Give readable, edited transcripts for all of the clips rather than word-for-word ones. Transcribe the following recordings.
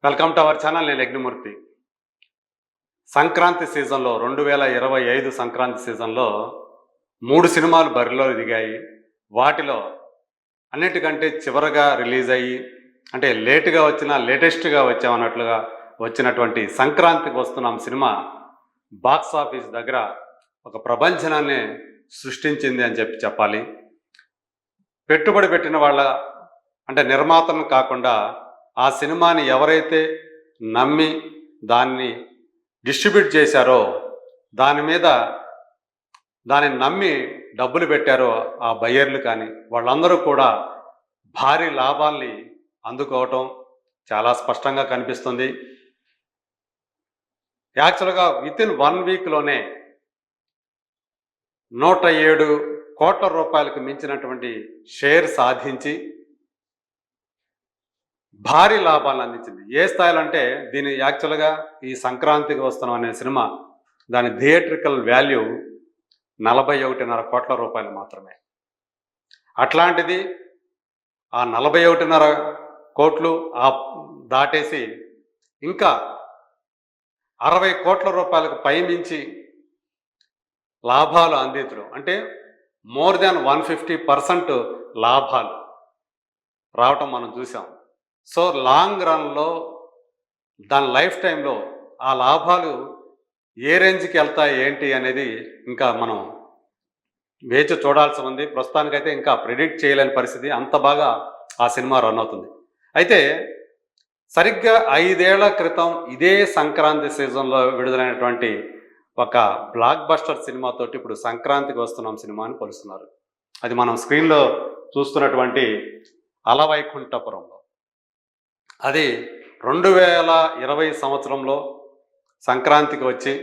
Welcome to our channel. నేను యజ్ఞమూర్తి. సంక్రాంతి సీజన్లో 2025 సంక్రాంతి సీజన్లో 3 సినిమాలు బరిలో దిగాయి. వాటిలో అన్నిటికంటే చివరగా రిలీజ్ అయ్యి అంటే లేటుగా వచ్చినా లేటెస్ట్గా వచ్చామన్నట్లుగా వచ్చినటువంటి సంక్రాంతికి వస్తున్నాం సినిమా బాక్స్ ఆఫీస్ దగ్గర ఒక ప్రపంచనాన్ని సృష్టించింది అని చెప్పాలి. పెట్టుబడి పెట్టిన వాళ్ళ అంటే నిర్మాతను కాకుండా ఆ సినిమాని ఎవరైతే నమ్మి దాన్ని డిస్ట్రిబ్యూట్ చేశారో దాన్ని నమ్మి డబ్బులు పెట్టారో ఆ బయ్యర్లు కానీ వాళ్ళందరూ కూడా భారీ లాభాల్ని అందుకోవటం చాలా స్పష్టంగా కనిపిస్తుంది. యాక్చువల్గా వితిన్ 1 వీక్లోనే 107 కోట్ల రూపాయలకు మించినటువంటి షేర్ సాధించి భారీ లాభాలను అందించింది. ఏ స్థాయిలో అంటే దీని యాక్చువల్గా ఈ సంక్రాంతికి వస్తున్నాం అనే సినిమా దాని థియేట్రికల్ వాల్యూ 41.5 కోట్ల రూపాయలు మాత్రమే. అట్లాంటిది ఆ 41.5 కోట్లు దాటేసి ఇంకా 60 కోట్ల రూపాయలకు పైమించి లాభాలు అందించడం అంటే మోర్ దాన్ 150% లాభాలు రావటం మనం చూసాం. సో లాంగ్ రన్లో దాని లైఫ్ టైంలో ఆ లాభాలు ఏ రేంజ్కి వెళ్తాయి ఏంటి అనేది ఇంకా మనం వేచి చూడాల్సి ఉంది. ప్రస్తుతానికైతే ఇంకా ప్రిడిక్ట్ చేయలేని పరిస్థితి, అంత బాగా ఆ సినిమా రన్ అవుతుంది. అయితే సరిగ్గా 5 ఏళ్ల క్రితం ఇదే సంక్రాంతి సీజన్లో విడుదలైనటువంటి ఒక బ్లాక్ బస్టర్ సినిమాతోటి ఇప్పుడు సంక్రాంతికి వస్తున్నాం సినిమాని పోలుస్తున్నారు. అది మనం స్క్రీన్లో చూస్తున్నటువంటి అలవైకుంఠపురంలో, అది 2020 సంవత్సరంలో సంక్రాంతికి వచ్చి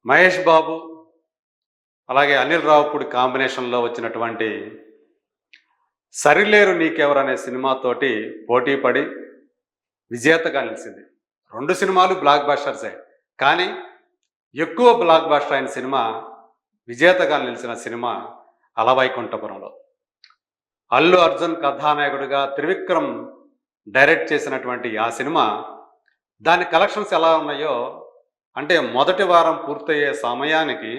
మహేష్ బాబు అలాగే అనిల్ రావుపూడి కాంబినేషన్లో వచ్చినటువంటి సరిలేరు నీకెవరు అనే సినిమాతోటి పోటీ పడి విజేతగా నిలిచింది. 2 సినిమాలు బ్లాక్ బస్టర్సే, కానీ ఎక్కువ బ్లాక్ బస్టర్ అయిన సినిమా, విజేతగా నిలిచిన సినిమా అలవైకుంఠపురంలో. అల్లు అర్జున్ కథానాయకుడిగా త్రివిక్రమ్ డైరెక్ట్ చేసినటువంటి ఆ సినిమా దాని కలెక్షన్స్ ఎలా ఉన్నాయో అంటే మొదటి వారం పూర్తయ్యే సమయానికి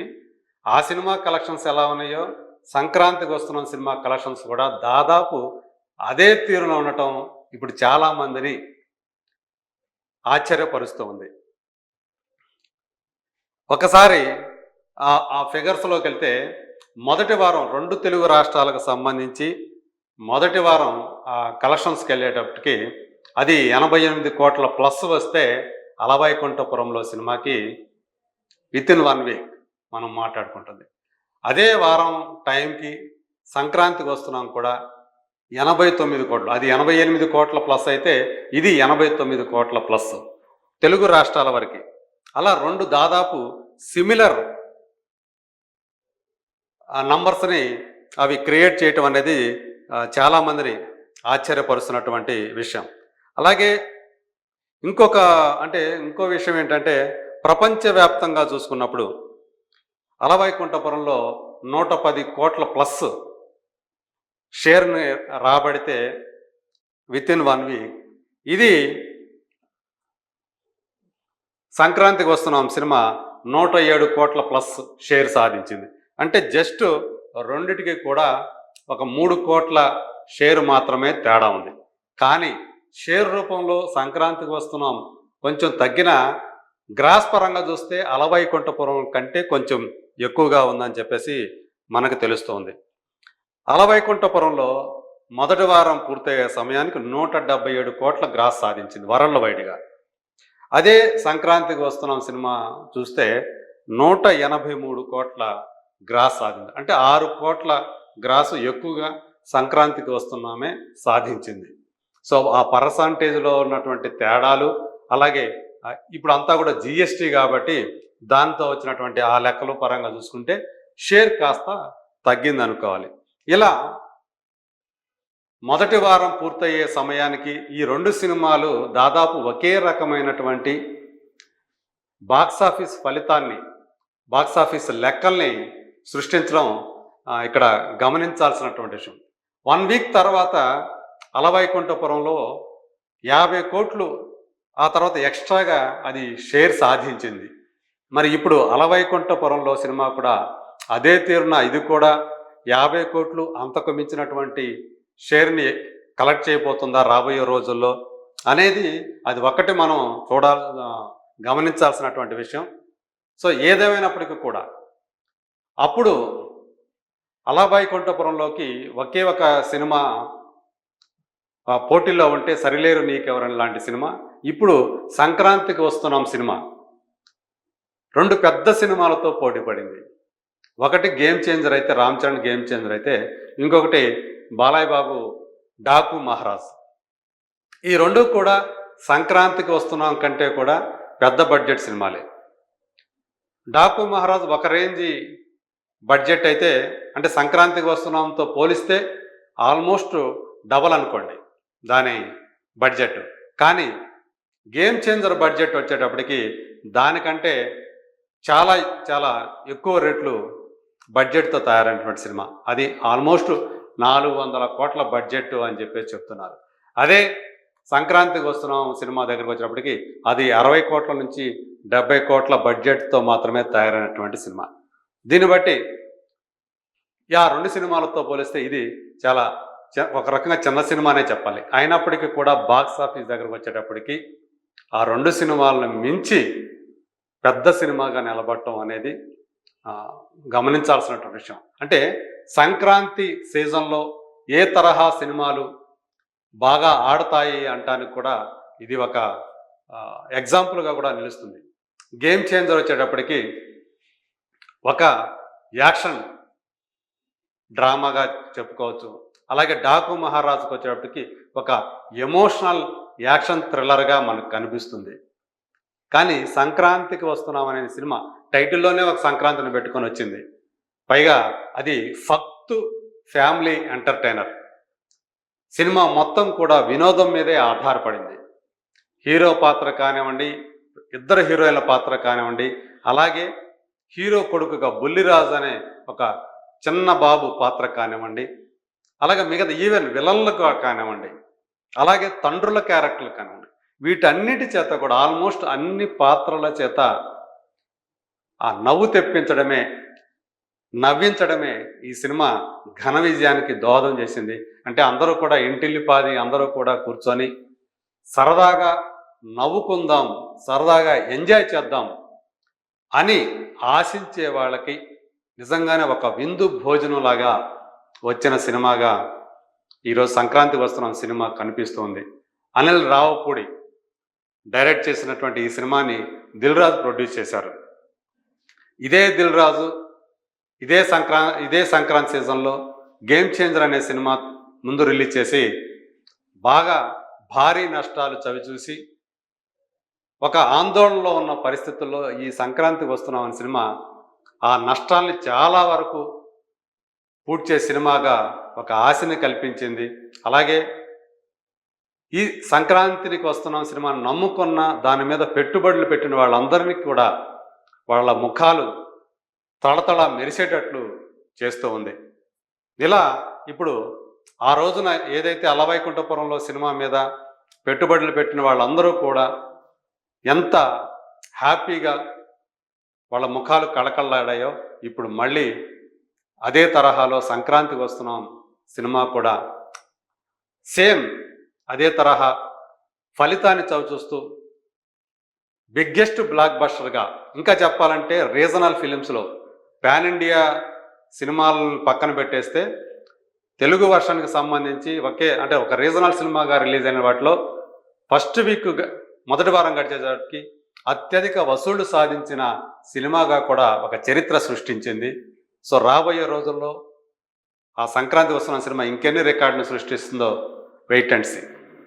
ఆ సినిమా కలెక్షన్స్ ఎలా ఉన్నాయో సంక్రాంతికి వస్తున్న సినిమా కలెక్షన్స్ కూడా దాదాపు అదే తీరులో ఉండటం ఇప్పుడు చాలామందిని ఆశ్చర్యపరుస్తూ ఉంది. ఒకసారి ఆ ఫిగర్స్లోకి వెళ్తే మొదటి వారం 2 తెలుగు రాష్ట్రాలకు సంబంధించి మొదటి వారం ఆ కలెక్షన్స్కి వెళ్ళేటప్పటికి అది 88 కోట్ల ప్లస్ వస్తే అలవైకుంఠపురంలో సినిమాకి వితిన్ 1 వీక్ మనం మాట్లాడుకుంటుంది. అదే వారం టైంకి సంక్రాంతికి వస్తున్నాం కూడా 89 కోట్లు, అది 88 కోట్ల ప్లస్ అయితే ఇది 89 కోట్ల ప్లస్ తెలుగు రాష్ట్రాల వరకు. అలా 2 దాదాపు సిమిలర్ నంబర్స్ని అవి క్రియేట్ చేయటం అనేది చాలామందిని ఆశ్చర్యపరుస్తున్నటువంటి విషయం. అలాగే ఇంకో విషయం ఏంటంటే ప్రపంచవ్యాప్తంగా చూసుకున్నప్పుడు అలవైకుంఠపురంలో 110 కోట్ల ప్లస్ షేర్ని రాబడితే వితిన్ 1 వీక్ ఇది సంక్రాంతికి వస్తున్నాం సినిమా 107 కోట్ల ప్లస్ షేర్ సాధించింది. అంటే జస్ట్ రెండిటికి కూడా ఒక 3 కోట్ల షేర్ మాత్రమే తేడా ఉంది. కానీ షేర్ రూపంలో సంక్రాంతికి వస్తున్నాం కొంచెం తగ్గిన, గ్రాస్ పరంగా చూస్తే అలవైకుంఠపురం కంటే కొంచెం ఎక్కువగా ఉందని చెప్పేసి మనకు తెలుస్తోంది. అలవైకుంఠపురంలో మొదటి వారం పూర్తయ్యే సమయానికి 177 కోట్ల గ్రాస్ సాధించింది వరల్డ్ వైడ్గా. అదే సంక్రాంతికి వస్తున్నాం సినిమా చూస్తే 183 కోట్ల గ్రాస్ సాధించింది. అంటే 6 కోట్ల గ్రాసు ఎక్కువగా సంక్రాంతికి వస్తున్నామే సాధించింది. సో ఆ పర్సంటేజ్లో ఉన్నటువంటి తేడాలు, అలాగే ఇప్పుడు అంతా కూడా జిఎస్టీ కాబట్టి దాంతో వచ్చినటువంటి ఆ లెక్కల పరంగా చూసుకుంటే షేర్ కాస్త తగ్గింది అనుకోవాలి. ఇలా మొదటి వారం పూర్తయ్యే సమయానికి ఈ 2 సినిమాలు దాదాపు ఒకే రకమైనటువంటి బాక్సాఫీస్ ఫలితాన్ని, బాక్సాఫీస్ లెక్కల్ని సృష్టించడం ఇక్కడ గమనించాల్సినటువంటి విషయం. 1 వీక్ తర్వాత అలవైకుంఠపురంలో 50 కోట్లు ఆ తర్వాత ఎక్స్ట్రాగా అది షేర్ సాధించింది. మరి ఇప్పుడు అలవైకుంఠపురంలో సినిమా కూడా అదే తీరున ఇది కూడా 50 కోట్లు అంతకు మించినటువంటి షేర్‌ని కలెక్ట్ చేయబోతుందా రాబోయే రోజుల్లో అనేది అది ఒక్కటి మనం గమనించాల్సినటువంటి విషయం. సో ఏదేమైనప్పటికీ కూడా అప్పుడు అలవైకుంఠపురంలోకి ఒకే ఒక సినిమా పోటీల్లో ఉంటే 'సరిలేరు నీకెవరని' లాంటి సినిమా, ఇప్పుడు 'సంక్రాంతికి వస్తున్నాం' సినిమా 2 పెద్ద సినిమాలతో పోటీ పడింది. ఒకటి గేమ్ చేంజర్ అయితే 'రామ్ చరణ్' గేమ్ చేంజర్ అయితే, ఇంకొకటి బాలయ్య బాబు 'డాకు మహారాజ్'. ఈ 2 కూడా 'సంక్రాంతికి వస్తున్నాం' కంటే కూడా పెద్ద బడ్జెట్ సినిమాలే. 'డాకు మహారాజ్' ఒక రేంజి బడ్జెట్ అయితే, అంటే 'సంక్రాంతికి వస్తున్నాం'తో పోలిస్తే ఆల్మోస్ట్ డబల్ అనుకోండి దాని బడ్జెట్. కానీ గేమ్ చేంజర్ బడ్జెట్ వచ్చేటప్పటికి దానికంటే చాలా చాలా ఎక్కువ రెట్లు బడ్జెట్తో తయారైనటువంటి సినిమా. అది ఆల్మోస్ట్ 400 కోట్ల బడ్జెట్ అని చెప్పేసి చెప్తున్నారు. అదే 'సంక్రాంతికి వస్తున్నాం' సినిమా దగ్గరికి వచ్చేటప్పటికి అది 60 కోట్ల నుంచి 70 కోట్ల బడ్జెట్తో మాత్రమే తయారైనటువంటి సినిమా. దీన్ని బట్టి ఆ 2 సినిమాలతో పోలిస్తే ఇది చాలా ఒక రకంగా చిన్న సినిమానే చెప్పాలి. అయినప్పటికీ కూడా బాక్స్ ఆఫీస్ దగ్గరకు వచ్చేటప్పటికి ఆ 2 సినిమాలను మించి పెద్ద సినిమాగా నిలబడటం అనేది గమనించాల్సినటువంటి విషయం. అంటే సంక్రాంతి సీజన్లో ఏ తరహా సినిమాలు బాగా ఆడతాయి అంటానికి కూడా ఇది ఒక ఎగ్జాంపుల్గా కూడా నిలుస్తుంది. గేమ్ చేంజర్ వచ్చేటప్పటికి ఒక యాక్షన్ డ్రామాగా చెప్పుకోవచ్చు. అలాగే 'డాకు మహారాజుకి' వచ్చేటప్పటికి ఒక ఎమోషనల్ యాక్షన్ థ్రిల్లర్గా మనకు కనిపిస్తుంది. కానీ 'సంక్రాంతికి వస్తున్నాం' అనే సినిమా టైటిల్లోనే ఒక సంక్రాంతిని పెట్టుకొని వచ్చింది. పైగా అది ఫక్తు ఫ్యామిలీ ఎంటర్టైనర్. సినిమా మొత్తం కూడా వినోదం మీదే ఆధారపడింది. హీరో పాత్ర కానివ్వండి, ఇద్దరు హీరోయిన్ల పాత్ర కానివ్వండి, అలాగే హీరో కొడుకుగా బుల్లిరాజు అనే ఒక చిన్న బాబు పాత్ర కానివ్వండి, అలాగే మిగతా ఈవెన్ విలన్లకు కానివ్వండి, అలాగే తండ్రుల క్యారెక్టర్లు కానివ్వండి, వీటన్నిటి చేత కూడా ఆల్మోస్ట్ అన్ని పాత్రల చేత ఆ నవ్వు తెప్పించడమే, నవ్వించడమే ఈ సినిమా ఘన విజయానికి దోహదం చేసింది. అంటే అందరూ కూడా ఇంటిల్లిపాది అందరూ కూడా కూర్చొని సరదాగా నవ్వుకుందాం, సరదాగా ఎంజాయ్ చేద్దాం అని ఆశించే వాళ్ళకి నిజంగానే ఒక విందు భోజనంలాగా వచ్చిన సినిమాగా ఈరోజు 'సంక్రాంతికి వస్తున్నాం' సినిమా కనిపిస్తోంది. అనిల్ రావుపూడి డైరెక్ట్ చేసినటువంటి ఈ సినిమాని దిల్ రాజు ప్రొడ్యూస్ చేశారు. ఇదే దిల్ రాజు ఇదే సంక్రాంతి సీజన్లో గేమ్ చేంజర్ అనే సినిమా ముందు రిలీజ్ చేసి బాగా భారీ నష్టాలు చవిచూసి ఒక ఆందోళనలో ఉన్న పరిస్థితుల్లో ఈ 'సంక్రాంతికి వస్తున్నాం' అనే సినిమా ఆ నష్టాల్ని చాలా వరకు పూడ్చే సినిమాగా ఒక ఆశని కల్పించింది. అలాగే ఈ 'సంక్రాంతికి వస్తున్నాం' సినిమాను నమ్ముకున్న దాని మీద పెట్టుబడులు పెట్టిన వాళ్ళందరినీ కూడా వాళ్ళ ముఖాలు తళతళ మెరిసేటట్లు చేస్తూ ఉంది. ఇలా ఇప్పుడు ఆ రోజున ఏదైతే అలవైకుంఠపురంలో సినిమా మీద పెట్టుబడులు పెట్టిన వాళ్ళందరూ కూడా ఎంత హ్యాపీగా వాళ్ళ ముఖాలు కళకళలాడాయో, ఇప్పుడు మళ్ళీ అదే తరహాలో 'సంక్రాంతికి వస్తున్నాం' సినిమా కూడా సేమ్ అదే తరహా ఫలితాన్ని చవిచూస్తూ బిగ్గెస్ట్ బ్లాక్ బస్టర్గా, ఇంకా చెప్పాలంటే రీజనల్ ఫిలిమ్స్లో పాన్ ఇండియా సినిమాలను పక్కన పెట్టేస్తే తెలుగు వర్షన్కి సంబంధించి ఒక రీజనల్ సినిమాగా రిలీజ్ అయిన వాటిలో ఫస్ట్ వీక్ మొదటి వారం గడిచేసరికి అత్యధిక వసూళ్లు సాధించిన సినిమాగా కూడా ఒక చరిత్ర సృష్టించింది. సో రాబోయే రోజుల్లో ఆ 'సంక్రాంతికి వస్తున్నాం' సినిమా ఇంకెన్ని రికార్డులు సృష్టిస్తుందో వెయిట్ అండ్ సీ.